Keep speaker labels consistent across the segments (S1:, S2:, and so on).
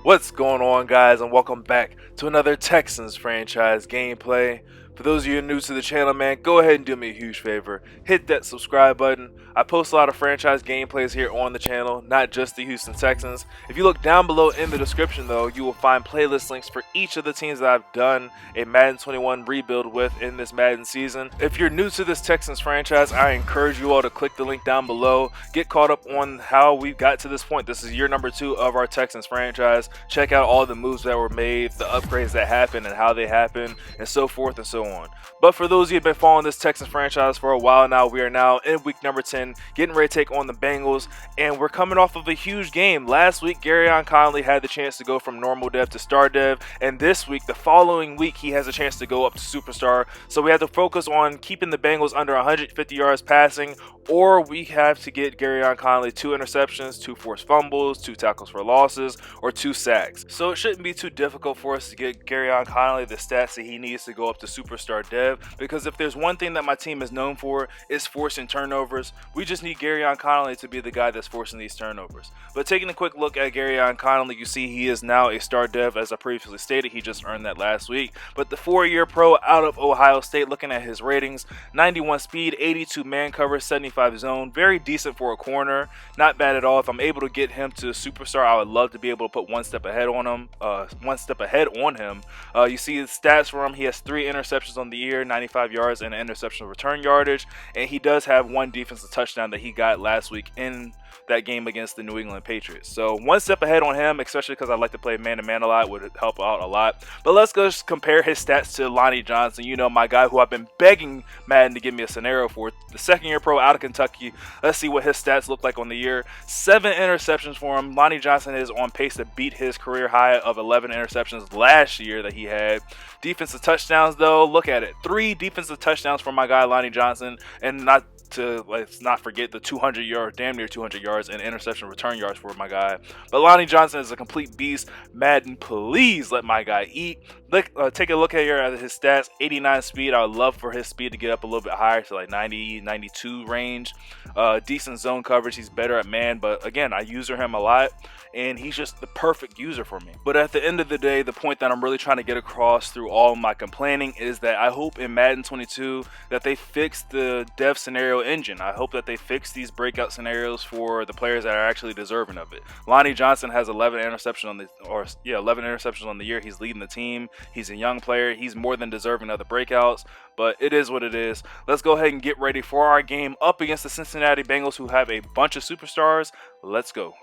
S1: What's going on, guys, and welcome back to another Texans franchise gameplay. For those of you new to the channel, man, go ahead and do me a huge favor. Hit that subscribe button. I post a lot of franchise gameplays here on the channel, not just the Houston Texans. If you look down below in the description, though, you will find playlist links for each of the teams that I've done a Madden 21 rebuild with in this Madden season. If you're new to this Texans franchise, I encourage you all to click the link down below. Get caught up on how we got to this point. This is year number 2 of our Texans franchise. Check out all the moves that were made, the upgrades that happened and how they happened, and so forth and so on. But for those of you who have been following this Texans franchise for a while now, we are now in week number 10, getting ready to take on the Bengals, and we're coming off of a huge game. Last week, Gareon Conley had the chance to go from normal dev to star dev, and this week, the following week, he has a chance to go up to superstar. So we have to focus on keeping the Bengals under 150 yards passing, or we have to get Gareon Conley 2 interceptions, 2 forced fumbles, 2 tackles for losses, or 2 sacks. So it shouldn't be too difficult for us to get Gareon Conley the stats that he needs to go up to superstar dev, because if there's one thing that my team is known for, is forcing turnovers. We just need Gareon Conley to be the guy that's forcing these turnovers. But taking a quick look at Gareon Conley, you see he is now a star dev, as I previously stated. He just earned that last week. But the 4-year pro out of Ohio State, looking at his ratings, 91 speed, 82 man cover, 75 zone, very decent for a corner, not bad at all. If I'm able to get him to superstar, I would love to be able to put one step ahead on him. You see his stats for him. He has 3 interceptions on the year, 95 yards and an interception return yardage, and he does have 1 defensive touchdown that he got last week in that game against the New England Patriots. So one step ahead on him, especially because I like to play man-to-man a lot, would help out a lot. But let's go just compare his stats to Lonnie Johnson, you know, my guy who I've been begging Madden to give me a scenario for. The 2nd-year pro out of Kentucky. Let's see what his stats look like on the year. 7 interceptions for him. Lonnie Johnson is on pace to beat his career high of 11 interceptions last year that he had. Defensive touchdowns, though, look at it. 3 defensive touchdowns for my guy Lonnie Johnson, and let's not forget the 200 yards, damn near 200 yards, and interception return yards for my guy. But Lonnie Johnson is a complete beast. Madden, please let my guy eat. Take a look at here at his stats. 89 speed. I would love for his speed to get up a little bit higher to like 90, 92 range. Decent zone coverage. He's better at man, but again, I user him a lot, and he's just the perfect user for me. But at the end of the day, the point that I'm really trying to get across through all my complaining is that I hope in Madden 22 that they fix the dev scenario engine. I hope that they fix these breakout scenarios for the players that are actually deserving of it. Lonnie Johnson has 11 interceptions on the year. He's leading the team. He's a young player. He's more than deserving of the breakouts, but it is what it is. Let's go ahead and get ready for our game up against the Cincinnati Bengals, who have a bunch of superstars. Let's go.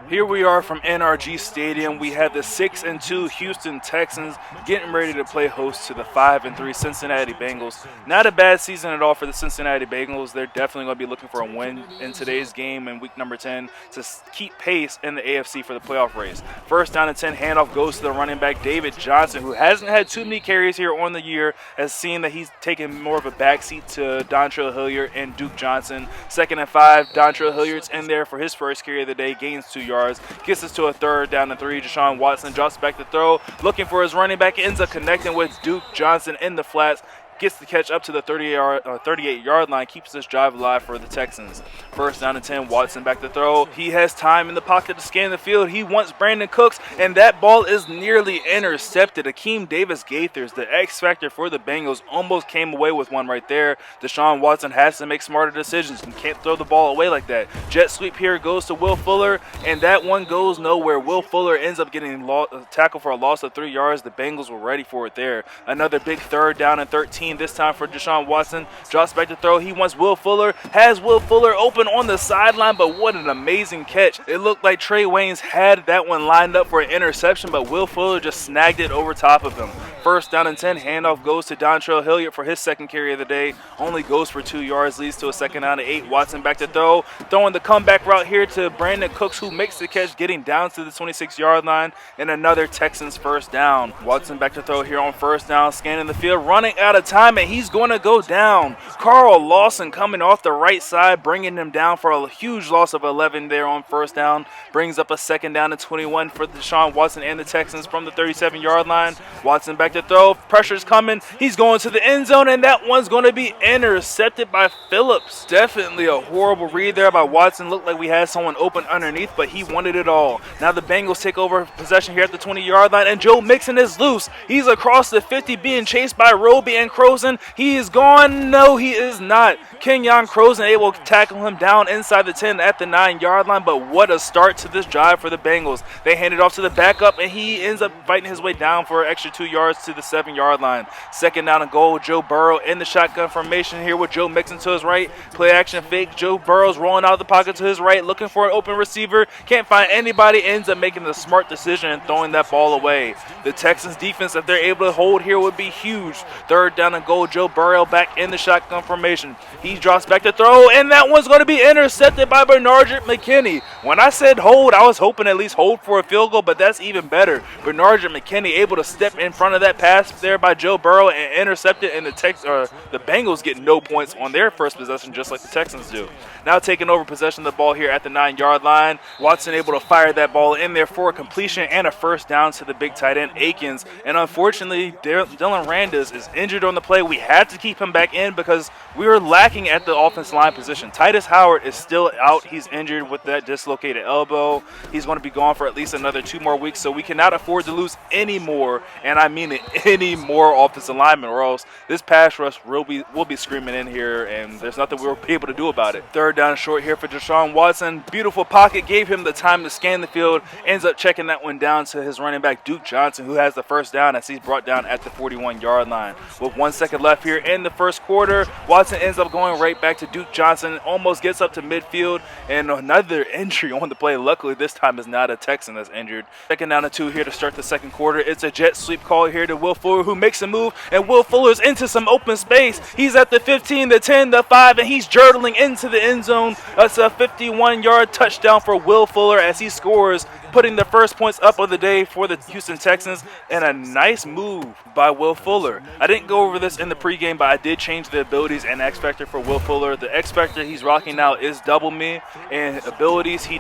S1: Here we are from NRG Stadium. We have the 6-2 Houston Texans getting ready to play host to the 5-3 Cincinnati Bengals. Not a bad season at all for the Cincinnati Bengals. They're definitely going to be looking for a win in today's game in week number 10 to keep pace in the AFC for the playoff race. First down and 10, handoff goes to the running back David Johnson, who hasn't had too many carries here on the year, as seen that he's taken more of a backseat to Dontrell Hilliard and Duke Johnson. 2nd and 5, Dontrell Hilliard's in there for his first carry of the day, gains 2 yards, gets us to a 3rd down and 3. Deshaun Watson drops back to throw, looking for his running back, ends up connecting with Duke Johnson in the flats, gets the catch up to the 38-yard line, keeps this drive alive for the Texans. First down and 10, Watson back to throw. He has time in the pocket to scan the field. He wants Brandon Cooks, and that ball is nearly intercepted. Akeem Davis-Gaithers, the X factor for the Bengals, almost came away with one right there. Deshaun Watson has to make smarter decisions and can't throw the ball away like that. Jet sweep here goes to Will Fuller, and that one goes nowhere. Will Fuller ends up getting tackled for a loss of 3 yards. The Bengals were ready for it there. Another big 3rd down and 13. This time for Deshaun Watson, drops back to throw. He wants Will Fuller, has Will Fuller open on the sideline, but what an amazing catch. It looked like Trey Waynes had that one lined up for an interception, but Will Fuller just snagged it over top of him. First down and 10, handoff goes to Dontrell Hilliard for his 2nd carry of the day, only goes for 2 yards, leads to a 2nd down and 8. Watson back to throw, throwing the comeback route here to Brandon Cooks, who makes the catch, getting down to the 26-yard line, and another Texans 1st down. Watson back to throw here on 1st down, scanning the field, running out of time. time, and he's going to go down. Carl Lawson coming off the right side, bringing him down for a huge loss of 11 there on first down. Brings up a second down and 21 for Deshaun Watson and the Texans from the 37-yard line. Watson back to throw. Pressure's coming. He's going to the end zone, and that one's going to be intercepted by Phillips. Definitely a horrible read there by Watson. Looked like we had someone open underneath, but he wanted it all. Now the Bengals take over possession here at the 20-yard line, and Joe Mixon is loose. He's across the 50 being chased by Roby and Croson. He is gone. No, he is not. Kenyon Croson able to tackle him down inside the 10 at the 9-yard line, but what a start to this drive for the Bengals. They hand it off to the backup, and he ends up fighting his way down for an extra 2 yards to the 7-yard line. Second down and goal. Joe Burrow in the shotgun formation here with Joe Mixon to his right. Play action fake. Joe Burrow's rolling out of the pocket to his right, looking for an open receiver. Can't find anybody. Ends up making the smart decision and throwing that ball away. The Texans defense, if they're able to hold here, would be huge. Third down and goal. Joe Burrow back in the shotgun formation. He drops back to throw, and that one's going to be intercepted by Bernard McKinney. When I said hold, I was hoping at least hold for a field goal, but that's even better. Bernard McKinney able to step in front of that pass there by Joe Burrow and intercept it, and the Bengals get no points on their first possession, just like the Texans do. Now taking over possession of the ball here at the 9-yard line. Watson able to fire that ball in there for a completion and a first down to the big tight end Akins. And unfortunately, Dylan Randis is injured on the play. We had to keep him back in because we were lacking at the offensive line position. Titus Howard is still out. He's injured with that dislocated elbow. He's going to be gone for at least another 2 more weeks, so we cannot afford to lose any more, and I mean it, any more offensive linemen, or else this pass rush will be screaming in here, and there's nothing we'll be able to do about it. Third down and short here for Deshaun Watson. Beautiful pocket, gave him the time to scan the field. Ends up checking that one down to his running back, Duke Johnson, who has the first down as he's brought down at the 41-yard line. With 1 second left here in the first quarter, Watson ends up going right back to Duke Johnson, almost gets up to midfield, and another injury on the play. Luckily, this time is not a Texan that's injured. Second down and 2 here to start the second quarter. It's a jet sweep call here to Will Fuller, who makes a move, and Will Fuller's into some open space. He's at the 15, the 10, the 5, and he's jourtling into the end zone. That's a 51-yard touchdown for Will Fuller as he scores, putting the first points up of the day for the Houston Texans, and a nice move by Will Fuller. I didn't go over this in the pregame, but I did change the abilities and X Factor for Will Fuller. The X Factor he's rocking now is double me, and abilities he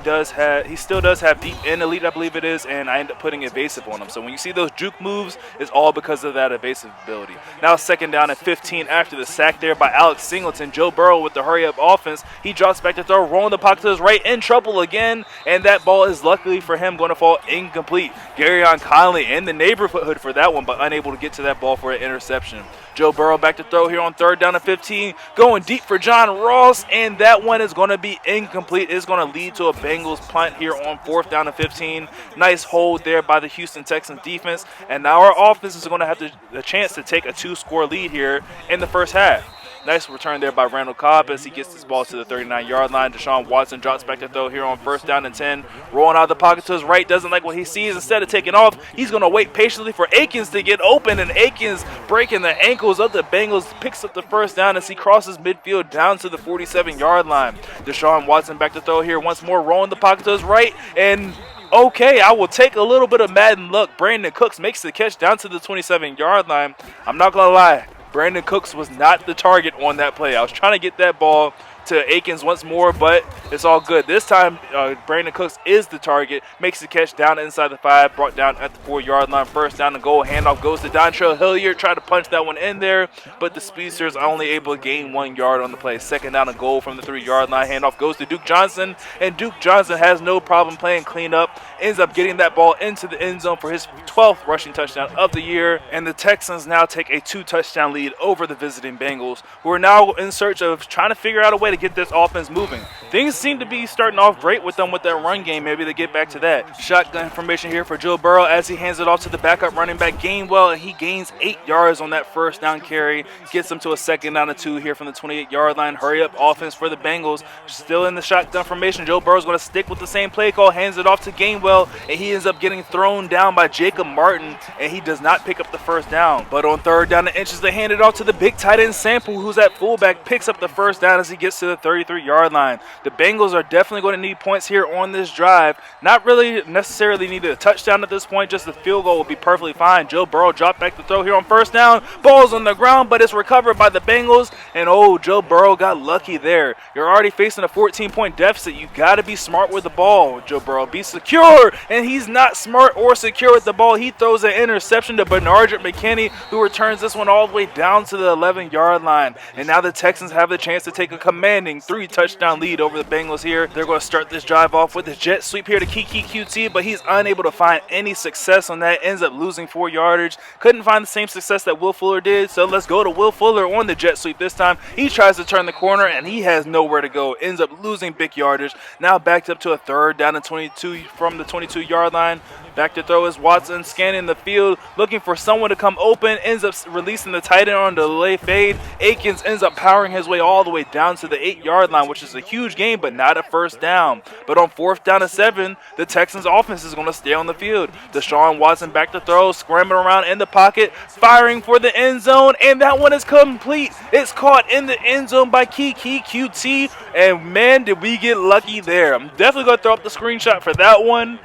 S1: still does have deep and elite, I believe it is, and I end up putting evasive on him. So when you see those juke moves, it's all because of that evasive ability. Now second down and 15 after the sack there by Alex Singleton. Joe Burrow with the hurry-up offense. He drops back to throw, rolling the pocket to his right, in trouble again, and that ball is luckily for him going to fall incomplete. Gareon Conley in the neighborhood for that one, but unable to get to that ball for an interception. Joe Burrow back to throw here on third down and 15, going deep for John Ross, and that one is going to be incomplete. It's going to lead to a Bengals punt here on fourth down and 15. Nice hold there by the Houston Texans defense, and now our offense is going to have the chance to take a 2-score lead here in the first half. Nice return there by Randall Cobb as he gets this ball to the 39-yard line. Deshaun Watson drops back to throw here on first down and 10. Rolling out of the pocket to his right. Doesn't like what he sees. Instead of taking off, he's going to wait patiently for Akins to get open. And Akins, breaking the ankles of the Bengals, picks up the first down as he crosses midfield down to the 47-yard line. Deshaun Watson back to throw here once more. Rolling the pocket to his right. And okay, I will take a little bit of Madden luck. Brandon Cooks makes the catch down to the 27-yard line. I'm not going to lie. Brandon Cooks was not the target on that play. I was trying to get that ball to Akins once more, but it's all good. This time, Brandon Cooks is the target, makes the catch down inside the 5, brought down at the 4-yard line. First down and goal, handoff goes to Dontrell Hilliard, tried to punch that one in there, but the speedsters are only able to gain 1 yard on the play. Second down and goal from the 3-yard line, handoff goes to Duke Johnson, and Duke Johnson has no problem playing cleanup, ends up getting that ball into the end zone for his 12th rushing touchdown of the year, and the Texans now take a 2-touchdown lead over the visiting Bengals, who are now in search of trying to figure out a way to get this offense moving. Things seem to be starting off great with them with that run game. Maybe they get back to that. Shotgun formation here for Joe Burrow as he hands it off to the backup running back Gainwell, and he gains 8 yards on that first down carry. Gets them to a second down and 2 here from the 28-yard line. Hurry up offense for the Bengals. Still in the shotgun formation. Joe Burrow's going to stick with the same play call. Hands it off to Gainwell, and he ends up getting thrown down by Jacob Martin, and he does not pick up the first down. But on third down and inches, they hand it off to the big tight end Sample, who's at fullback, picks up the first down as he gets to to the 33-yard line. The Bengals are definitely going to need points here on this drive. Not really necessarily needed a touchdown at this point, just a field goal will be perfectly fine. Joe Burrow dropped back to throw here on first down. Ball's on the ground, but it's recovered by the Bengals. And oh, Joe Burrow got lucky there. You're already facing a 14-point deficit. You got to be smart with the ball, Joe Burrow. Be secure, and he's not smart or secure with the ball. He throws an interception to Bernard McKinney, who returns this one all the way down to the 11-yard line. And now the Texans have the chance to take a commanding 3-touchdown lead over the Bengals here. They're going to start this drive off with a jet sweep here to Kiki QT, but he's unable to find any success on that. Ends up losing 4 yardage. Couldn't find the same success that Will Fuller did, so let's go to Will Fuller on the jet sweep this time. He tries to turn the corner, and he has nowhere to go. Ends up losing big yardage. Now backed up to a third down and 22 from the 22-yard line. Back to throw is Watson, scanning the field, looking for someone to come open. Ends up releasing the tight end on the delay fade. Akins ends up powering his way all the way down to the 8-yard line, which is a huge gain, but not a first down. But on 4th down and 7, the Texans offense is going to stay on the field. Deshaun Watson back to throw, scrambling around in the pocket, firing for the end zone, and that one is complete. It's caught in the end zone by Kiki QT, and man, did we get lucky there. I'm definitely going to throw up the screenshot for that one.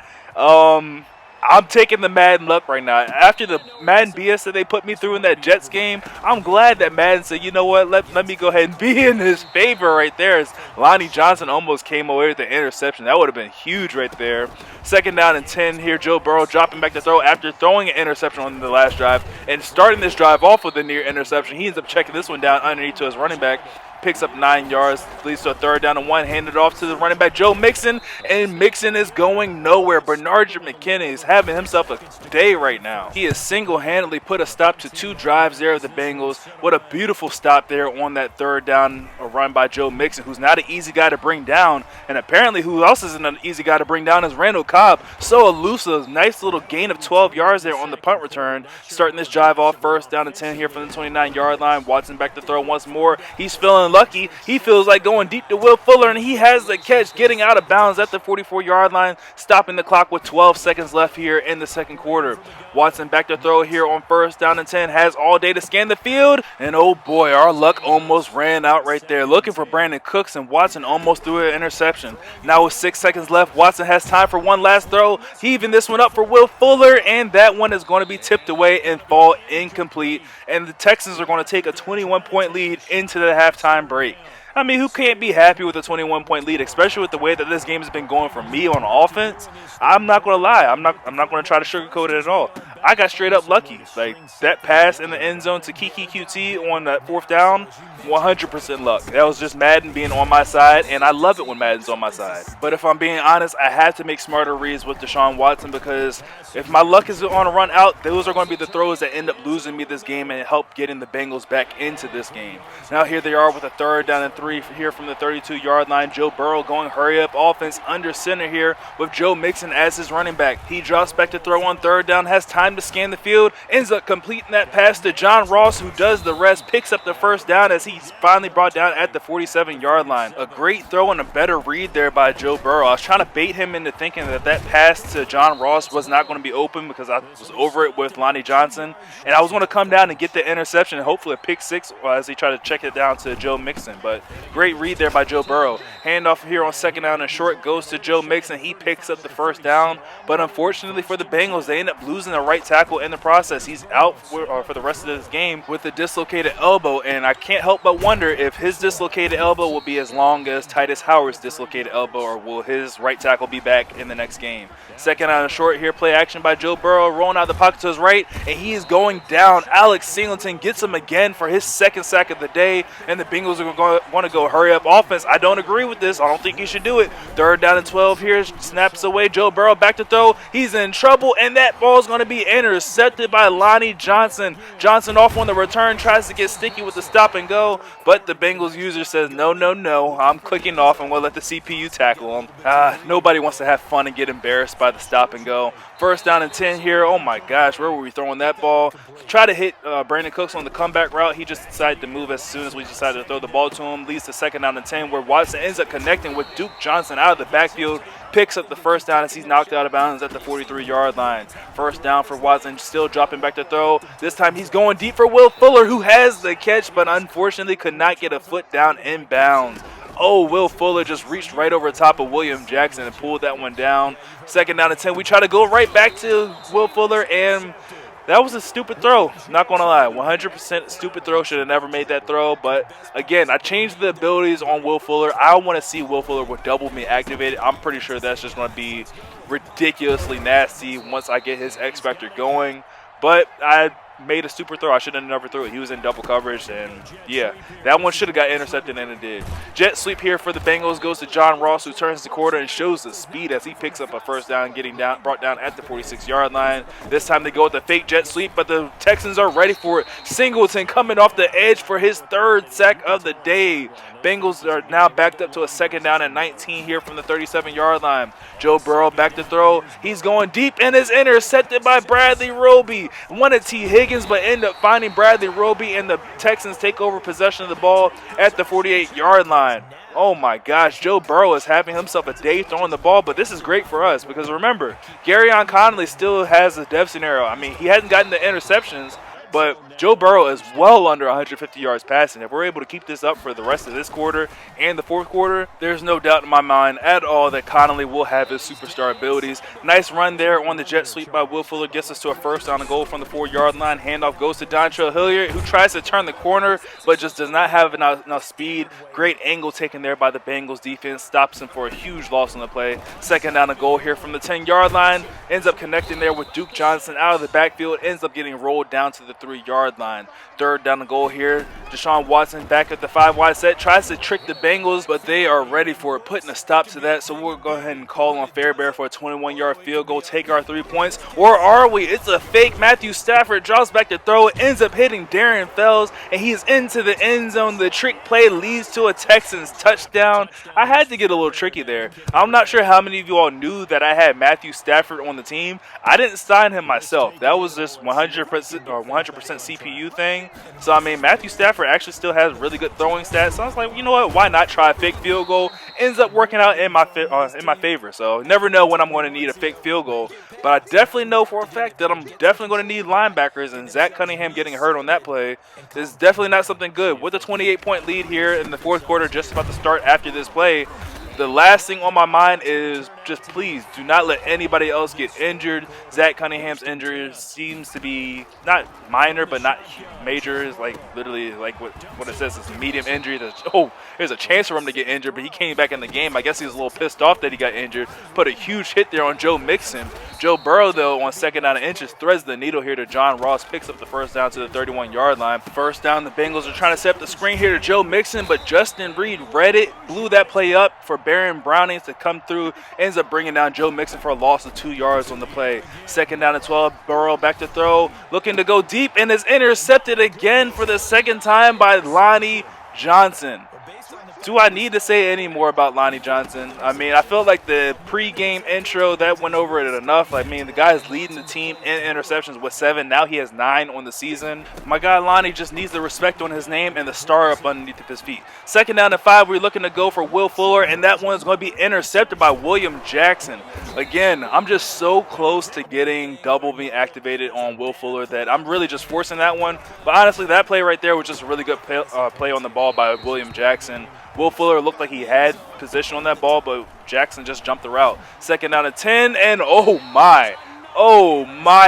S1: I'm taking the Madden luck right now. After the Madden BS that they put me through in that Jets game, I'm glad that Madden said, you know what, let me go ahead and be in his favor right there. As Lonnie Johnson almost came away with the interception. That would have been huge right there. 2nd down and 10 here. Joe Burrow dropping back to throw after throwing an interception on the last drive and starting this drive off with a near interception. He ends up checking this one down underneath to his running back. Picks up 9 yards, leads to a 3rd down and 1, handed off to the running back Joe Mixon, and Mixon is going nowhere. Bernard McKinney is having himself a day right now. He has single-handedly put a stop to 2 drives there of the Bengals. What a beautiful stop there on that 3rd down run by Joe Mixon, who's not an easy guy to bring down, and apparently who else isn't an easy guy to bring down is Randall Cobb. So elusive, nice little gain of 12 yards there on the punt return. Starting this drive off 1st down and 10 here from the 29-yard line. Watson back to throw once more. He's feeling lucky. He feels like going deep to Will Fuller, and he has the catch, getting out of bounds at the 44-yard line, stopping the clock with 12 seconds left here in the 2nd quarter. Watson back to throw here on 1st down and 10, has all day to scan the field, and oh boy, our luck almost ran out right there. Looking for Brandon Cooks, and Watson almost threw an interception. Now with 6 seconds left, Watson has time for one last throw. He even this one up for Will Fuller, and that one is going to be tipped away and fall incomplete, and the Texans are going to take a 21-point lead into the halftime break. I mean, who can't be happy with a 21-point lead, especially with the way that this game has been going for me on offense? I'm not going to lie. I'm not going to try to sugarcoat it at all. I got straight up lucky. Like, that pass in the end zone to Kiki QT on that 4th down, 100% luck. That was just Madden being on my side, and I love it when Madden's on my side. But if I'm being honest, I have to make smarter reads with Deshaun Watson, because if my luck is on a run out, those are going to be the throws that end up losing me this game and help getting the Bengals back into this game. Now here they are with a 3rd down and 3 here from the 32-yard line. Joe Burrow going hurry-up offense under center here with Joe Mixon as his running back. He drops back to throw on 3rd down, has time to scan the field, ends up completing that pass to John Ross, who does the rest, picks up the 1st down as he's finally brought down at the 47-yard line. A great throw and a better read there by Joe Burrow. I was trying to bait him into thinking that pass to John Ross was not going to be open because I was over it with Lonnie Johnson, and I was going to come down and get the interception and hopefully a pick 6 as he tried to check it down to Joe Mixon. But great read there by Joe Burrow. Handoff here on 2nd down and short goes to Joe Mixon. He picks up the 1st down, but unfortunately for the Bengals, they end up losing the right tackle in the process. He's out for the rest of this game with a dislocated elbow, and I can't help but wonder if his dislocated elbow will be as long as Titus Howard's dislocated elbow, or will his right tackle be back in the next game. 2nd down and short here, play action by Joe Burrow, rolling out the pocket to his right, and he is going down. Alex Singleton gets him again for his 2nd sack of the day, and the Bengals are going to want to go hurry up offense. I don't agree with this. I don't think he should do it. 3rd down and 12 here, snaps away. Joe Burrow back to throw. He's in trouble, and that ball is going to be intercepted by Lonnie Johnson. Johnson off on the return, tries to get sticky with the stop and go, but the Bengals user says, no, I'm clicking off and we'll let the CPU tackle him. Nobody wants to have fun and get embarrassed by the stop and go. 1st down and 10 here. Oh my gosh, where were we throwing that ball? Try to hit Brandon Cooks on the comeback route. He just decided to move as soon as we decided to throw the ball to him. Leads to 2nd down and 10, where Watson ends up connecting with Duke Johnson out of the backfield. Picks up the 1st down as he's knocked out of bounds at the 43-yard line. 1st down for Watson, still dropping back to throw. This time he's going deep for Will Fuller, who has the catch, but unfortunately could not get a foot down in bounds. Oh, Will Fuller just reached right over the top of William Jackson and pulled that one down. 2nd down and 10. We try to go right back to Will Fuller, and that was a stupid throw. Not going to lie. 100% stupid throw. Should have never made that throw. But, again, I changed the abilities on Will Fuller. I want to see Will Fuller with double me activated. I'm pretty sure that's just going to be ridiculously nasty once I get his X Factor going. But I made a super throw. I should have never threw it. He was in double coverage, and yeah, that one should have got intercepted, and it did. Jet sweep here for the Bengals goes to John Ross, who turns the corner and shows the speed as he picks up a first down, getting brought down at the 46-yard line. This time they go with the fake jet sweep, but the Texans are ready for it. Singleton coming off the edge for his 3rd sack of the day. Bengals are now backed up to a 2nd down and 19 here from the 37-yard line. Joe Burrow back to throw. He's going deep and is intercepted by Bradley Roby. Wanted T. Higgins, but end up finding Bradley Roby, and the Texans take over possession of the ball at the 48-yard line. Oh my gosh, Joe Burrow is having himself a day throwing the ball, but this is great for us because remember, Gareon Conley still has a death scenario. I mean, he hasn't gotten the interceptions, but Joe Burrow is well under 150 yards passing. If we're able to keep this up for the rest of this quarter and the 4th quarter, there's no doubt in my mind at all that Conley will have his superstar abilities. Nice run there on the jet sweep by Will Fuller. Gets us to a 1st down and goal from the 4-yard line. Handoff goes to Dontrell Hilliard, who tries to turn the corner, but just does not have enough speed. Great angle taken there by the Bengals defense. Stops him for a huge loss on the play. 2nd down and goal here from the 10-yard line. Ends up connecting there with Duke Johnson out of the backfield. Ends up getting rolled down to the 3-yard line. 3rd down and goal here. Deshaun Watson back at the 5-wide set. Tries to trick the Bengals, but they are ready for it. Putting a stop to that. So we'll go ahead and call on Fairbairn for a 21-yard field goal. Take our 3 points. Or are we? It's a fake. Matthew Stafford drops back to throw. Ends up hitting Darren Fells, and he's into the end zone. The trick play leads to a Texans touchdown. I had to get a little tricky there. I'm not sure how many of you all knew that I had Matthew Stafford on the team. I didn't sign him myself. That was just 100% CPU thing. So I mean, Matthew Stafford actually still has really good throwing stats. So I was like, you know what? Why not try a fake field goal? Ends up working out in my favor. So never know when I'm going to need a fake field goal. But I definitely know for a fact that I'm definitely going to need linebackers. And Zach Cunningham getting hurt on that play is definitely not something good. With a 28-point lead here in the 4th quarter, just about to start after this play. The last thing on my mind is just please do not let anybody else get injured. Zach Cunningham's injury seems to be not minor, but not major. It's like literally like what it says is a medium injury. There's a chance for him to get injured, but he came back in the game. I guess he was a little pissed off that he got injured. Put a huge hit there on Joe Mixon. Joe Burrow, though, on 2nd down and inches, threads the needle here to John Ross. Picks up the 1st down to the 31-yard line. 1st down, the Bengals are trying to set up the screen here to Joe Mixon, but Justin Reed read it, blew that play up for Baron Brownings to come through. Ends up bringing down Joe Mixon for a loss of 2 yards on the play. 2nd down and 12, Burrow back to throw. Looking to go deep, and is intercepted again for the 2nd time by Lonnie Johnson. Do I need to say any more about Lonnie Johnson? I mean, I felt like the pregame intro, that went over it enough. I mean, the guy is leading the team in interceptions with 7. Now he has 9 on the season. My guy Lonnie just needs the respect on his name and the star up underneath of his feet. 2nd down and 5, we're looking to go for Will Fuller, and that one's going to be intercepted by William Jackson. Again, I'm just so close to getting double me activated on Will Fuller that I'm really just forcing that one. But honestly, that play right there was just a really good play on the ball by William Jackson. Will Fuller looked like he had position on that ball, but Jackson just jumped the route. 2nd down and 10, and oh my,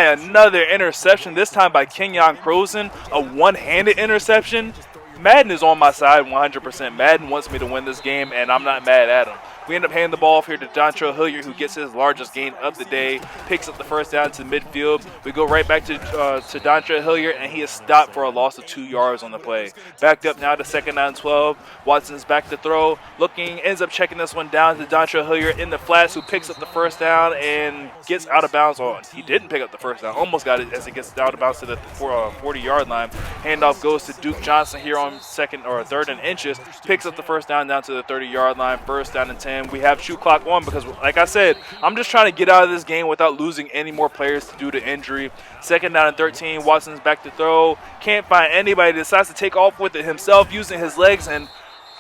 S1: another interception, this time by Kenyon Croson, a one-handed interception. Madden is on my side 100%. Madden wants me to win this game, and I'm not mad at him. We end up handing the ball off here to Dontrell Hilliard, who gets his largest gain of the day, picks up the 1st down to midfield. We go right back to Dontrell Hilliard, and he is stopped for a loss of 2 yards on the play. Backed up now to 2nd down and 12. Watson's back to throw. Looking, ends up checking this one down to Dontrell Hilliard in the flats, who picks up the 1st down and gets out of bounds. Oh, he didn't pick up the 1st down. Almost got it as it gets out of bounds to the 40-yard line. Handoff goes to Duke Johnson here on 3rd and inches. Picks up the 1st down to the 30-yard line. 1st down and 10. We have shoot clock on because, like I said, I'm just trying to get out of this game without losing any more players due to injury. 2nd down and 13. Watson's back to throw. Can't find anybody. Decides to take off with it himself using his legs, and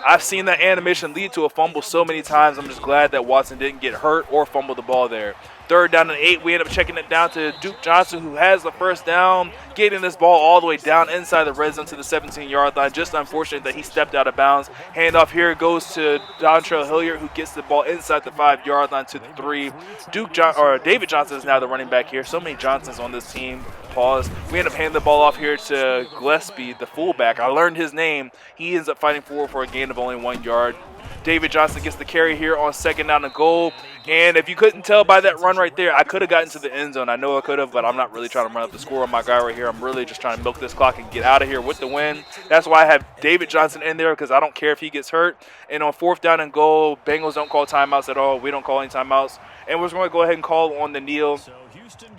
S1: I've seen that animation lead to a fumble so many times. I'm just glad that Watson didn't get hurt or fumble the ball there. 3rd down and 8. We end up checking it down to Duke Johnson, who has the first down, getting this ball all the way down inside the red zone to the 17-yard line. Just unfortunate that he stepped out of bounds. Handoff here goes to Dontrell Hilliard, who gets the ball inside the 5-yard line to the 3. David Johnson is now the running back here. So many Johnsons on this team. Pause. We end up handing the ball off here to Gillespie, the fullback. I learned his name. He ends up fighting forward for a gain of only 1 yard. David Johnson gets the carry here on 2nd down and goal. And if you couldn't tell by that run right there, I could have gotten to the end zone. I know I could have, but I'm not really trying to run up the score on my guy right here. I'm really just trying to milk this clock and get out of here with the win. That's why I have David Johnson in there, because I don't care if he gets hurt. And on 4th down and goal, Bengals don't call timeouts at all. We don't call any timeouts. And we're just going to go ahead and call on the kneel.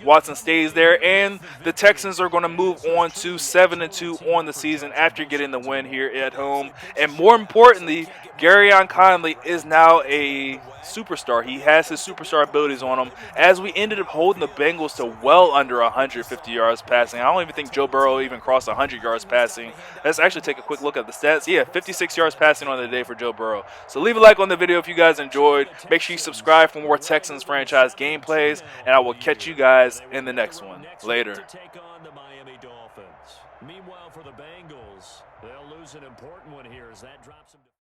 S1: Watson stays there, and the Texans are going to move on to 7-2 on the season after getting the win here at home. And more importantly, Gareon Conley is now a superstar. He has his superstar abilities on him, as we ended up holding the Bengals to well under 150 yards passing. I don't even think Joe Burrow even crossed 100 yards passing. Let's actually take a quick look at the stats. Yeah, 56 yards passing on the day for Joe Burrow. So leave a like on the video if you guys enjoyed. Make sure you subscribe for more Texans franchise gameplays, and I will catch you guys in the next one. Later.
S2: Meanwhile, for the Bengals, they'll lose an important